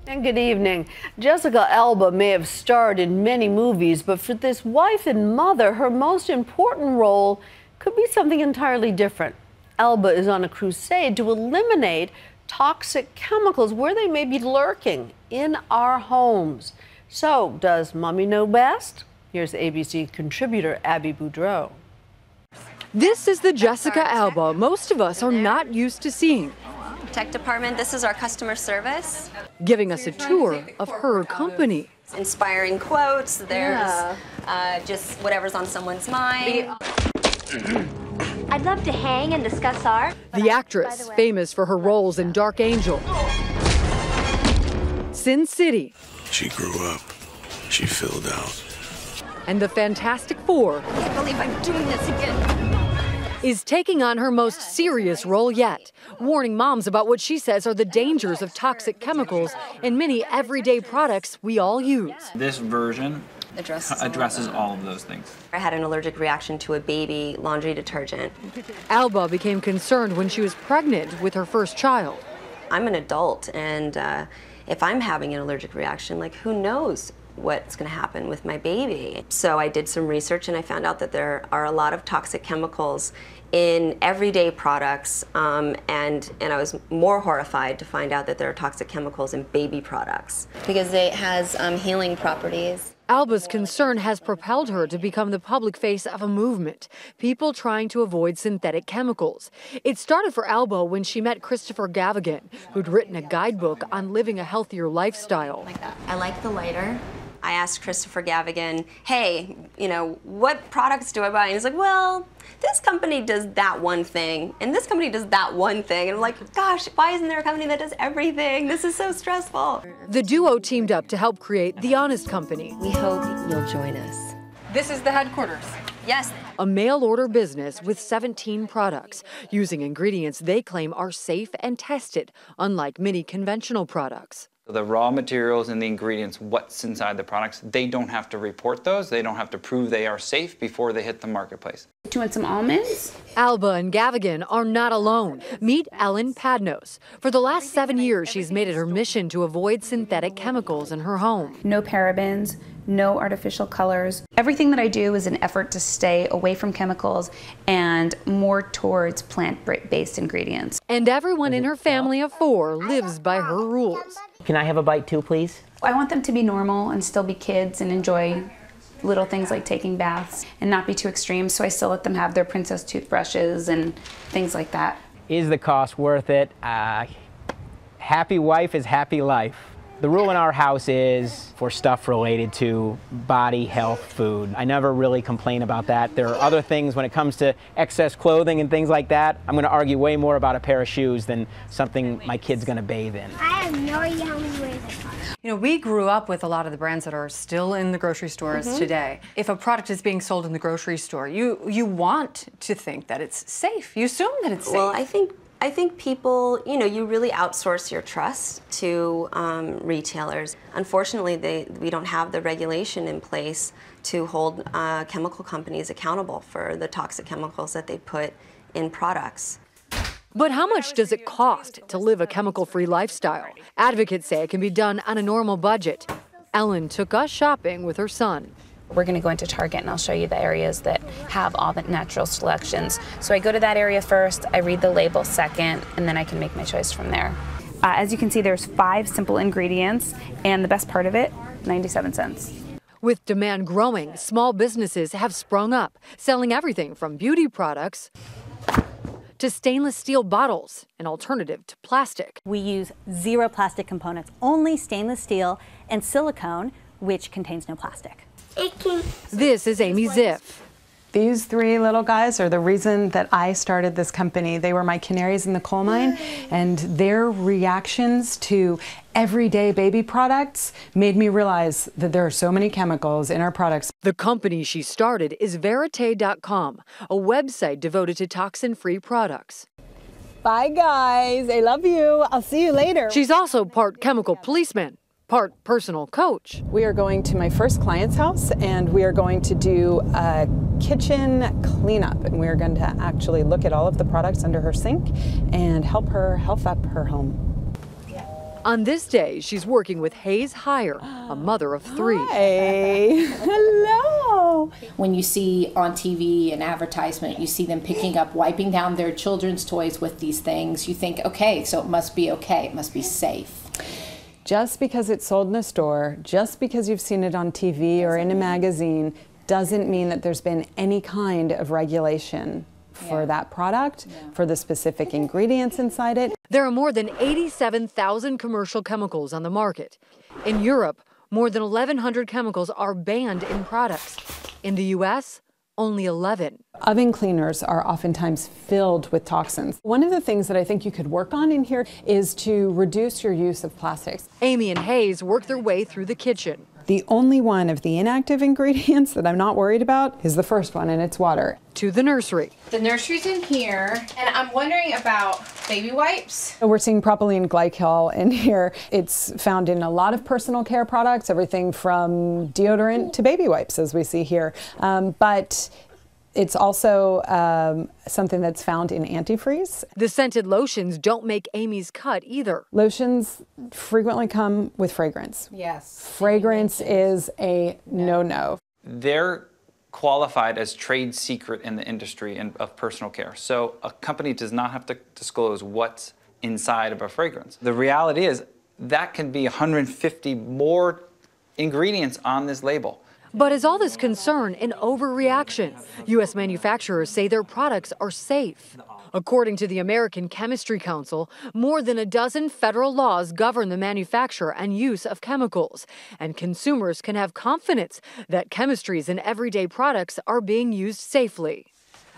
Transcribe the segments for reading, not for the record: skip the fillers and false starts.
And good evening. Jessica Alba may have starred in many movies, but for this wife and mother, her most important role could be something entirely different. Alba is on a crusade to eliminate toxic chemicals where they may be lurking in our homes. So, does Mommy know best? Here's ABC contributor Abby Boudreau. This is the Jessica Alba most of us are not used to seeing. Tech department, this is our customer service. Giving us a tour of her company. Inspiring quotes, there's just whatever's on someone's mind. I'd love to hang and discuss art. The actress, famous for her roles in Dark Angel, Sin City. She grew up, she filled out. And the Fantastic Four. I can't believe I'm doing this again. Is taking on her most serious role yet, warning moms about what she says are the dangers of toxic chemicals in many everyday products we all use. This version addresses all of those things. I had an allergic reaction to a baby laundry detergent. Alba became concerned when she was pregnant with her first child. I'm an adult, and if I'm having an allergic reaction, like, who knows what's going to happen with my baby. So I did some research and I found out that there are a lot of toxic chemicals in everyday products, and I was more horrified to find out that there are toxic chemicals in baby products because it has healing properties. Alba's concern has propelled her to become the public face of a movement, people trying to avoid synthetic chemicals. It started for Alba when she met Christopher Gavigan, who'd written a guidebook on living a healthier lifestyle. I like the lighter. I asked Christopher Gavigan, hey, what products do I buy? And he's like, well, this company does that one thing, and this company does that one thing. And I'm like, gosh, why isn't there a company that does everything? This is so stressful. The duo teamed up to help create The Honest Company. We hope you'll join us. This is the headquarters. Yes. A mail-order business with 17 products, using ingredients they claim are safe and tested, unlike many conventional products. The raw materials and the ingredients, what's inside the products, they don't have to report those. They don't have to prove they are safe before they hit the marketplace. Do you want some almonds? Alba and Gavigan are not alone. Meet Ellen Padnos. For the last 7 years, she's made it her mission to avoid synthetic chemicals in her home. No parabens, no artificial colors. Everything that I do is an effort to stay away from chemicals and more towards plant-based ingredients. And everyone in her family of 4 lives by her rules. Can I have a bite too, please? I want them to be normal and still be kids and enjoy little things like taking baths and not be too extreme, so I still let them have their princess toothbrushes and things like that. Is the cost worth it? Happy wife is happy life. The rule in our house is for stuff related to body, health, food. I never really complain about that. There are other things when it comes to excess clothing and things like that. I'm going to argue way more about a pair of shoes than something my kid's going to bathe in. I have no idea how many ways it costs. We grew up with a lot of the brands that are still in the grocery stores today. If a product is being sold in the grocery store, you want to think that it's safe. You assume that it's safe. Well, I think people, you really outsource your trust to retailers. Unfortunately, we don't have the regulation in place to hold chemical companies accountable for the toxic chemicals that they put in products. But how much does it cost to live a chemical-free lifestyle? Advocates say it can be done on a normal budget. Ellen took us shopping with her son. We're going to go into Target and I'll show you the areas that have all the natural selections. So I go to that area first, I read the label second, and then I can make my choice from there. As you can see, there's 5 simple ingredients, and the best part of it, 97 cents. With demand growing, small businesses have sprung up, selling everything from beauty products to stainless steel bottles, an alternative to plastic. We use 0 plastic components, only stainless steel and silicone, which contains no plastic. This is Amy Ziff. These 3 little guys are the reason that I started this company. They were my canaries in the coal mine, and their reactions to everyday baby products made me realize that there are so many chemicals in our products. The company she started is Verite.com, a website devoted to toxin-free products. Bye, guys. I love you. I'll see you later. She's also part chemical policeman, part personal coach. We are going to my first client's house, and we are going to do a kitchen cleanup, and we are going to actually look at all of the products under her sink and help her health up her home. On this day, she's working with Hayes Heyer, a mother of 3. Hey, hello. When you see on TV an advertisement, you see them picking up, wiping down their children's toys with these things, you think, okay, so it must be okay, it must be safe. Just because it's sold in a store, just because you've seen it on TV or in a magazine, doesn't mean that there's been any kind of regulation for that product, for the specific ingredients inside it. There are more than 87,000 commercial chemicals on the market. In Europe, more than 1,100 chemicals are banned in products. In the U.S., only 11. Oven cleaners are oftentimes filled with toxins. One of the things that I think you could work on in here is to reduce your use of plastics. Amy and Hayes work their way through the kitchen. The only one of the inactive ingredients that I'm not worried about is the first one, and it's water. To the nursery. The nursery's in here, and I'm wondering about baby wipes. We're seeing propylene glycol in here. It's found in a lot of personal care products, everything from deodorant to baby wipes, as we see here. But it's also something that's found in antifreeze. The scented lotions don't make Amy's cut either. Lotions frequently come with fragrance. Yes. Fragrance is a no-no. They're qualified as trade secret in the industry of personal care. So a company does not have to disclose what's inside of a fragrance. The reality is that can be 150 more ingredients on this label. But is all this concern an overreaction? U.S. manufacturers say their products are safe. According to the American Chemistry Council, more than a dozen federal laws govern the manufacture and use of chemicals, and consumers can have confidence that chemistries in everyday products are being used safely.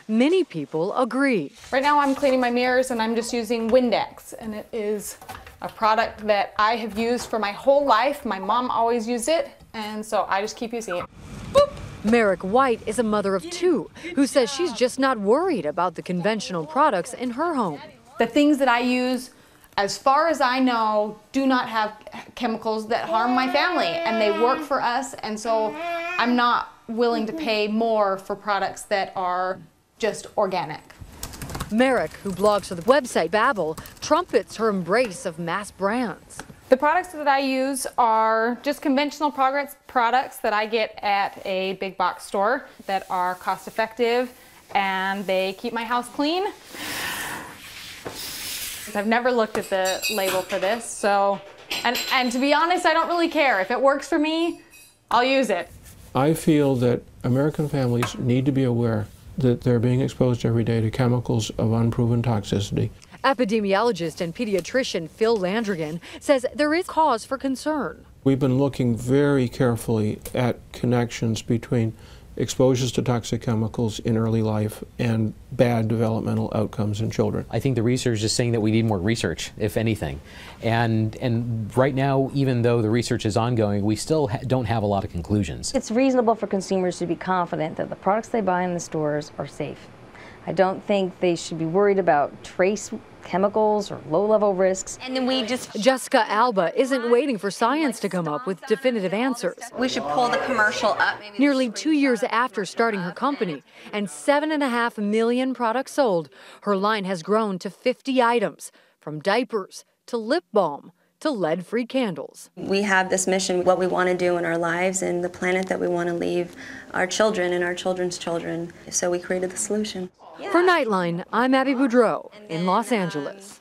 Many people agree. Right now I'm cleaning my mirrors and I'm just using Windex, and it is a product that I have used for my whole life. My mom always used it, and so I just keep using it. Boop. Merrick White is a mother of 2 who says she's just not worried about the conventional products in her home. The things that I use, as far as I know, do not have chemicals that harm my family, and they work for us, and so I'm not willing to pay more for products that are just organic. Merrick, who blogs for the website Babel, trumpets her embrace of mass brands. The products that I use are just conventional products that I get at a big box store that are cost effective, and they keep my house clean. I've never looked at the label for this, so, and to be honest, I don't really care. If it works for me, I'll use it. I feel that American families need to be aware that they're being exposed every day to chemicals of unproven toxicity. Epidemiologist and pediatrician Phil Landrigan says there is cause for concern. We've been looking very carefully at connections between exposures to toxic chemicals in early life and bad developmental outcomes in children. I think the research is saying that we need more research, if anything. And right now, even though the research is ongoing, we still don't have a lot of conclusions. It's reasonable for consumers to be confident that the products they buy in the stores are safe. I don't think they should be worried about trace chemicals or low-level risks. And then we just... Jessica Alba isn't waiting for science to come up with definitive answers. We should pull the commercial up. Nearly 2 years after starting her company and 7.5 million products sold, her line has grown to 50 items, from diapers to lip balm to lead-free candles. We have this mission, what we want to do in our lives and the planet that we want to leave our children and our children's children. So we created the solution. For Nightline, I'm Abby Boudreau in Los Angeles.